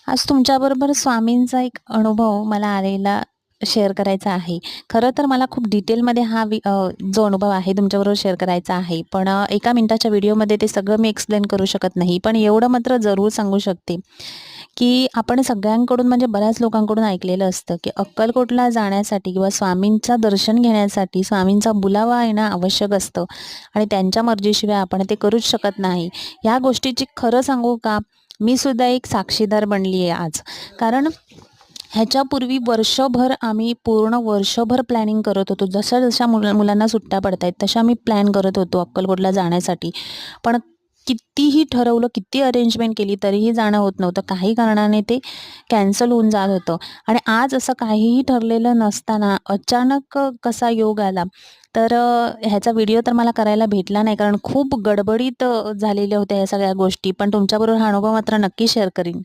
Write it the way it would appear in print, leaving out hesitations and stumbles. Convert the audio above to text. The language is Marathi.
आज तुमच्याबरोबर स्वामींचा एक अनुभव मला आलेला शेअर करायचा आहे. खरं तर मला खूप डिटेलमध्ये जो अनुभव आहे तुमच्याबरोबर शेअर करायचा आहे. पण एका मिनिटाच्या व्हिडिओमध्ये ते सगळं मी एक्सप्लेन करू शकत नाही. पण एवढं मात्र जरूर सांगू शकते, की आपण सगळ्यांकडून म्हणजे बऱ्याच लोकांकडून ऐकलेलं असतं, की अक्कलकोटला जाण्यासाठी किंवा स्वामींचं दर्शन घेण्यासाठी स्वामींचा बुलावा येणं आवश्यक असतं आणि त्यांच्या मर्जीशिवाय आपण ते करूच शकत नाही. ह्या गोष्टीची खरं सांगू का, मी सुद्धा एक साक्षीदार बनली आहे आज. कारण ह्याच्यापूर्वी वर्षभर आम्ही पूर्ण वर्षभर प्लॅनिंग करत होतो. जशा-जशा मुलांना सुट्ट्या पडतायत तशा आम्ही प्लॅन करत होतो अक्कलकोटला जाण्यासाठी. पण कितीही ठरवलं, किती अरेंजमेंट केली तरीही जाणं होत नव्हतं. काही कारणाने ते कॅन्सल होऊन जात होतं आणि आज असं काहीही ठरलेलं नसताना अचानक कसा योग आला. तर ह्याचा व्हिडिओ तर मला करायला भेटला नाही कारण खूप गडबडीत झालेल्या होत्या या सगळ्या गोष्टी. पण तुमच्याबरोबर हा अनुभव मात्र नक्की शेअर करीन.